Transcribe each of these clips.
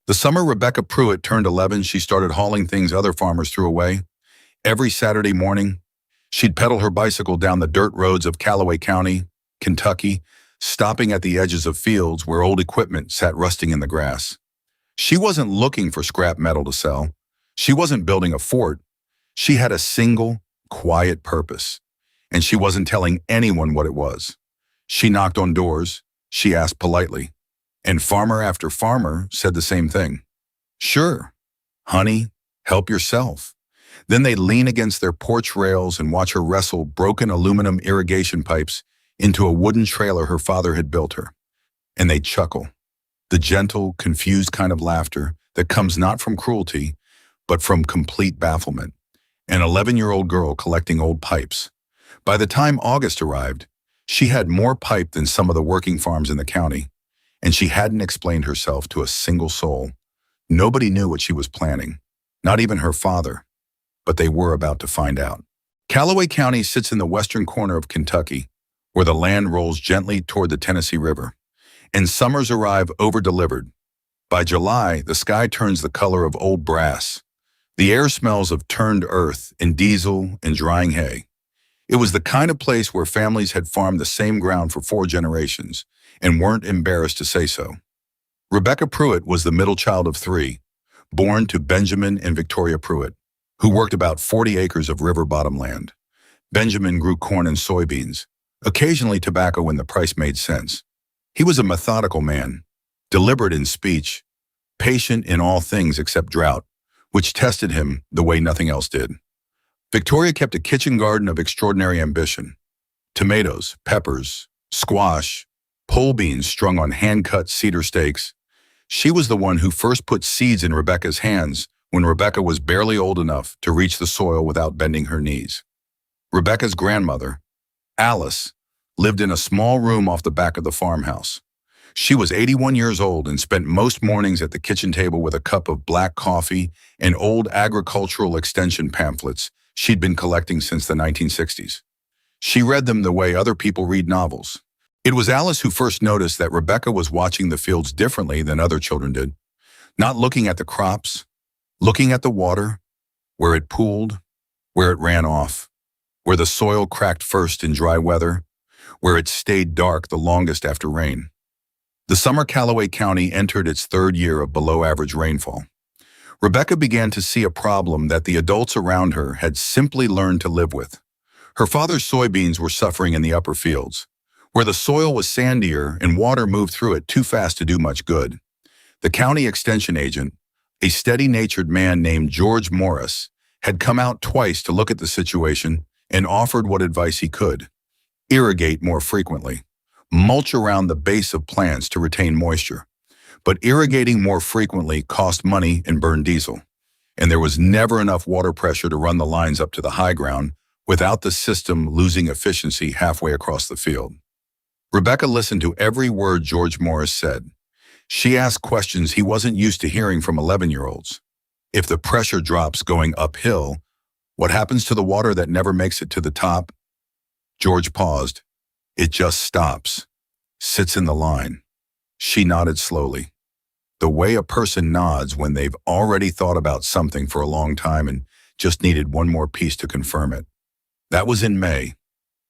The summer Rebecca Pruitt turned 11, she started hauling things other farmers threw away. Every Saturday morning, she'd pedal her bicycle down the dirt roads of Callaway County, Kentucky, stopping at the edges of fields where old equipment sat rusting in the grass. She wasn't looking for scrap metal to sell. She wasn't building a fort. She had a single, quiet purpose, and she wasn't telling anyone what it was. She knocked on doors. She asked politely. And farmer after farmer said the same thing. Sure, honey, help yourself. Then they'd lean against their porch rails and watch her wrestle broken aluminum irrigation pipes into a wooden trailer her father had built her. And they'd chuckle, the gentle, confused kind of laughter that comes not from cruelty, but from complete bafflement. An 11-year-old girl collecting old pipes. By the time August arrived, she had more pipe than some of the working farms in the county, and she hadn't explained herself to a single soul. Nobody knew what she was planning, not even her father, but they were about to find out. Callaway County sits in the western corner of Kentucky, where the land rolls gently toward the Tennessee River, and summers arrive over-delivered. By July, the sky turns the color of old brass. The air smells of turned earth and diesel and drying hay. It was the kind of place where families had farmed the same ground for 4 generations and weren't embarrassed to say so. Rebecca Pruitt was the middle child of 3, born to Benjamin and Victoria Pruitt, who worked about 40 acres of river bottom land. Benjamin grew corn and soybeans, occasionally tobacco when the price made sense. He was a methodical man, deliberate in speech, patient in all things except drought, which tested him the way nothing else did. Victoria kept a kitchen garden of extraordinary ambition. Tomatoes, peppers, squash, pole beans strung on hand-cut cedar stakes. She was the one who first put seeds in Rebecca's hands when Rebecca was barely old enough to reach the soil without bending her knees. Rebecca's grandmother, Alice, lived in a small room off the back of the farmhouse. She was 81 years old and spent most mornings at the kitchen table with a cup of black coffee and old agricultural extension pamphlets she'd been collecting since the 1960s. She read them the way other people read novels. It was Alice who first noticed that Rebecca was watching the fields differently than other children did, not looking at the crops, looking at the water, where it pooled, where it ran off, where the soil cracked first in dry weather, where it stayed dark the longest after rain. The summer Callaway County entered its 3rd year of below-average rainfall. Rebecca began to see a problem that the adults around her had simply learned to live with. Her father's soybeans were suffering in the upper fields, where the soil was sandier and water moved through it too fast to do much good. The county extension agent, a steady-natured man named George Morris, had come out twice to look at the situation and offered what advice he could. Irrigate more frequently. Mulch around the base of plants to retain moisture. But irrigating more frequently cost money and burned diesel, and there was never enough water pressure to run the lines up to the high ground without the system losing efficiency halfway across the field. Rebecca listened to every word George Morris said. She asked questions he wasn't used to hearing from 11-year-olds. If the pressure drops going uphill, what happens to the water that never makes it to the top? George paused. It just stops, sits in the line. She nodded slowly, the way a person nods when they've already thought about something for a long time and just needed one more piece to confirm it. That was in May.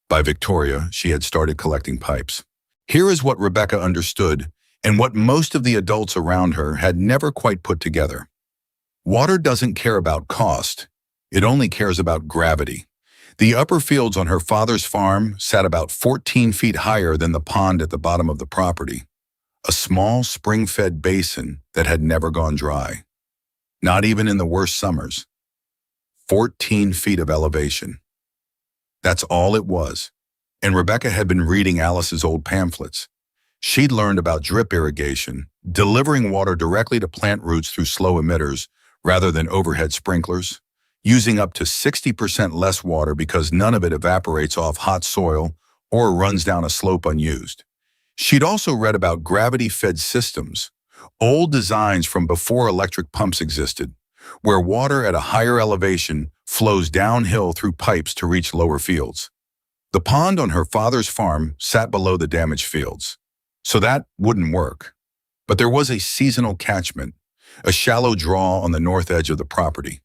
By Victoria, she had started collecting pipes. Here is what Rebecca understood and what most of the adults around her had never quite put together. Water doesn't care about cost. It only cares about gravity. The upper fields on her father's farm sat about 14 feet higher than the pond at the bottom of the property. A small spring-fed basin that had never gone dry. Not even in the worst summers. 14 feet of elevation. That's all it was. And Rebecca had been reading Alice's old pamphlets. She'd learned about drip irrigation, delivering water directly to plant roots through slow emitters rather than overhead sprinklers, using up to 60% less water because none of it evaporates off hot soil or runs down a slope unused. She'd also read about gravity-fed systems, old designs from before electric pumps existed, where water at a higher elevation flows downhill through pipes to reach lower fields. The pond on her father's farm sat below the damaged fields, so that wouldn't work. But there was a seasonal catchment. a shallow draw on the north edge of the property,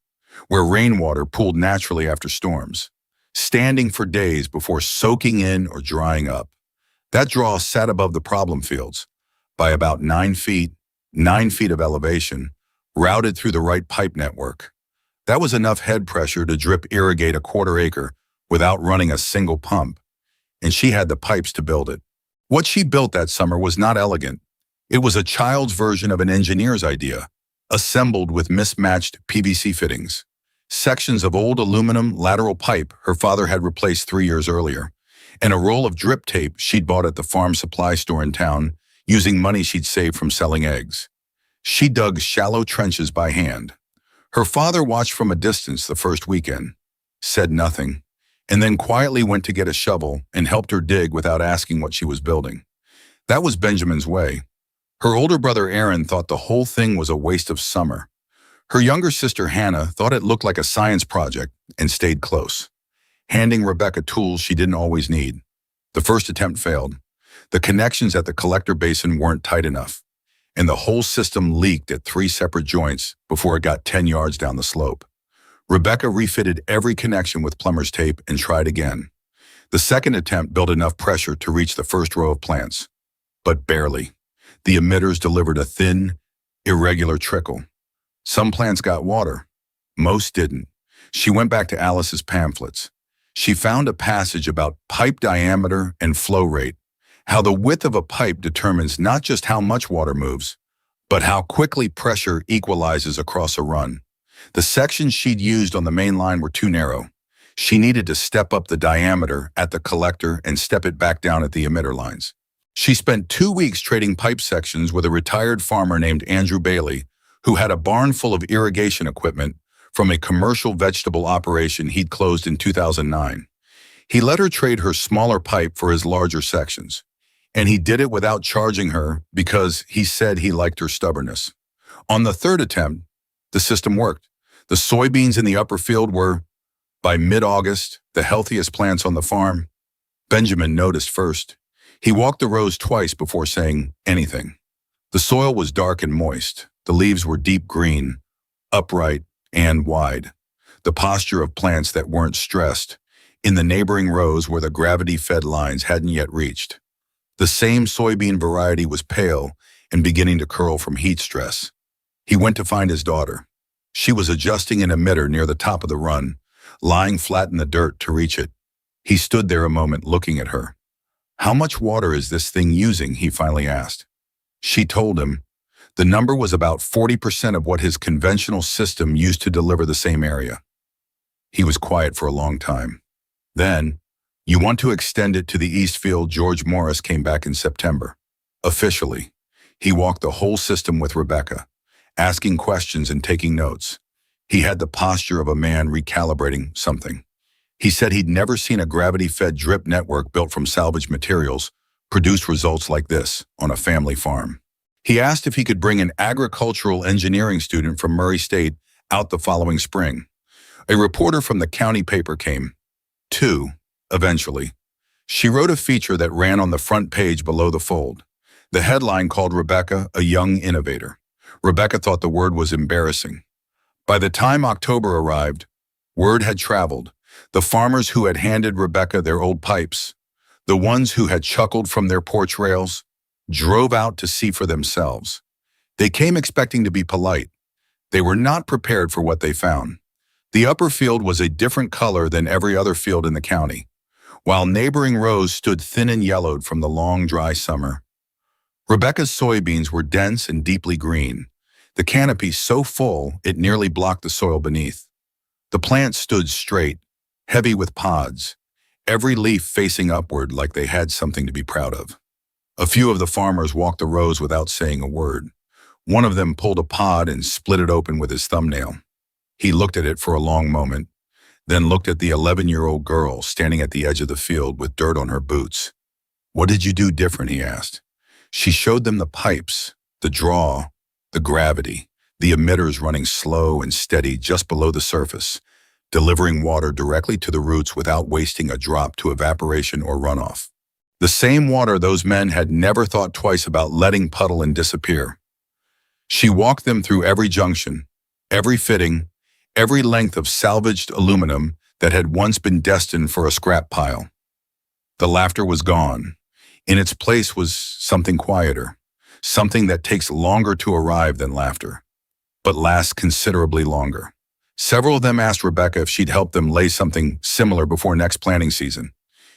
where rainwater pooled naturally after storms, standing for days before soaking in or drying up. That draw sat above the problem fields, by about 9 feet, 9 feet of elevation, routed through the right pipe network. That was enough head pressure to drip irrigate a quarter acre without running a single pump, and she had the pipes to build it. What she built that summer was not elegant. It was a child's version of an engineer's idea, assembled with mismatched PVC fittings. Sections of old aluminum lateral pipe her father had replaced 3 years earlier, and a roll of drip tape she'd bought at the farm supply store in town using money she'd saved from selling eggs. She dug shallow trenches by hand. Her father watched from a distance the first weekend, said nothing, and then quietly went to get a shovel and helped her dig without asking what she was building. That was Benjamin's way. Her older brother Aaron thought the whole thing was a waste of summer. Her younger sister Hannah thought it looked like a science project and stayed close, handing Rebecca tools she didn't always need. The first attempt failed. The connections at the collector basin weren't tight enough, and the whole system leaked at 3 separate joints before it got 10 yards down the slope. Rebecca refitted every connection with plumber's tape and tried again. The second attempt built enough pressure to reach the first row of plants, but barely. The emitters delivered a thin, irregular trickle. Some plants got water. Most didn't. She went back to Alice's pamphlets. She found a passage about pipe diameter and flow rate, how the width of a pipe determines not just how much water moves, but how quickly pressure equalizes across a run. The sections she'd used on the main line were too narrow. She needed to step up the diameter at the collector and step it back down at the emitter lines. She spent 2 weeks trading pipe sections with a retired farmer named Andrew Bailey, who had a barn full of irrigation equipment from a commercial vegetable operation he'd closed in 2009. He let her trade her smaller pipe for his larger sections, and he did it without charging her because he said he liked her stubbornness. On the third attempt, the system worked. The soybeans in the upper field were, by mid-August, the healthiest plants on the farm. Benjamin noticed first. He walked the rows twice before saying anything. The soil was dark and moist. The leaves were deep green, upright, and wide. The posture of plants that weren't stressed, in the neighboring rows where the gravity-fed lines hadn't yet reached. The same soybean variety was pale and beginning to curl from heat stress. He went to find his daughter. She was adjusting an emitter near the top of the run, lying flat in the dirt to reach it. He stood there a moment looking at her. "How much water is this thing using?" he finally asked. She told him. The number was about 40% of what his conventional system used to deliver the same area. He was quiet for a long time. Then, "You want to extend it to the east field?" George Morris came back in September. Officially, he walked the whole system with Rebecca, asking questions and taking notes. He had the posture of a man recalibrating something. He said he'd never seen a gravity-fed drip network built from salvaged materials produce results like this on a family farm. He asked if he could bring an agricultural engineering student from Murray State out the following spring. A reporter from the county paper came. 2, eventually. She wrote a feature that ran on the front page below the fold. The headline called Rebecca a young innovator. Rebecca thought the word was embarrassing. By the time October arrived, word had traveled. The farmers who had handed Rebecca their old pipes, the ones who had chuckled from their porch rails, drove out to see for themselves. They came expecting to be polite. They were not prepared for what they found. The upper field was a different color than every other field in the county, while neighboring rows stood thin and yellowed from the long, dry summer. Rebecca's soybeans were dense and deeply green, the canopy so full it nearly blocked the soil beneath. The plants stood straight, heavy with pods, every leaf facing upward like they had something to be proud of. A few of the farmers walked the rows without saying a word. One of them pulled a pod and split it open with his thumbnail. He looked at it for a long moment, then looked at the 11-year-old girl standing at the edge of the field with dirt on her boots. "What did you do different?" he asked. She showed them the pipes, the draw, the gravity, the emitters running slow and steady just below the surface, delivering water directly to the roots without wasting a drop to evaporation or runoff. The same water those men had never thought twice about letting puddle and disappear. She walked them through every junction, every fitting, every length of salvaged aluminum that had once been destined for a scrap pile. The laughter was gone. In its place was something quieter, something that takes longer to arrive than laughter, but lasts considerably longer. Several of them asked Rebecca if she'd help them lay something similar before next planting season.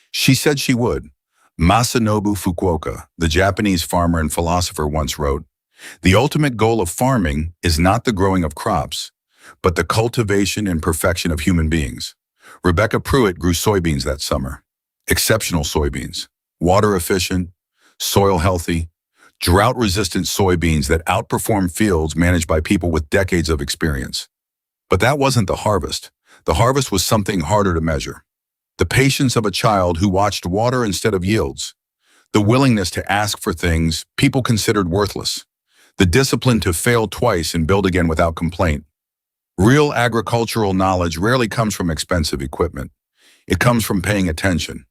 She said she would. Masanobu Fukuoka, the Japanese farmer and philosopher, once wrote, "The ultimate goal of farming is not the growing of crops, but the cultivation and perfection of human beings." Rebecca Pruitt grew soybeans that summer. Exceptional soybeans, water efficient, soil healthy, drought-resistant soybeans that outperform fields managed by people with decades of experience. But that wasn't the harvest. The harvest was something harder to measure. The patience of a child who watched water instead of yields. The willingness to ask for things people considered worthless. The discipline to fail twice and build again without complaint. Real agricultural knowledge rarely comes from expensive equipment. It comes from paying attention,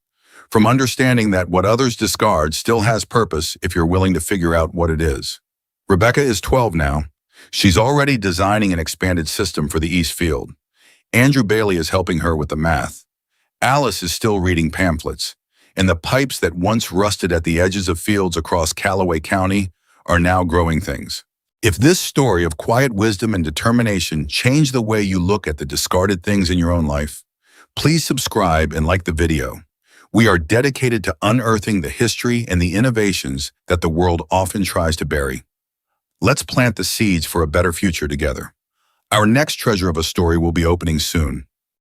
from understanding that what others discard still has purpose if you're willing to figure out what it is. Rebecca is 12 now. She's already designing an expanded system for the East Field. Andrew Bailey is helping her with the math. Alice is still reading pamphlets, and the pipes that once rusted at the edges of fields across Callaway County are now growing things. If this story of quiet wisdom and determination changed the way you look at the discarded things in your own life, please subscribe and like the video. We are dedicated to unearthing the history and the innovations that the world often tries to bury. Let's plant the seeds for a better future together. Our next treasure of a story will be opening soon.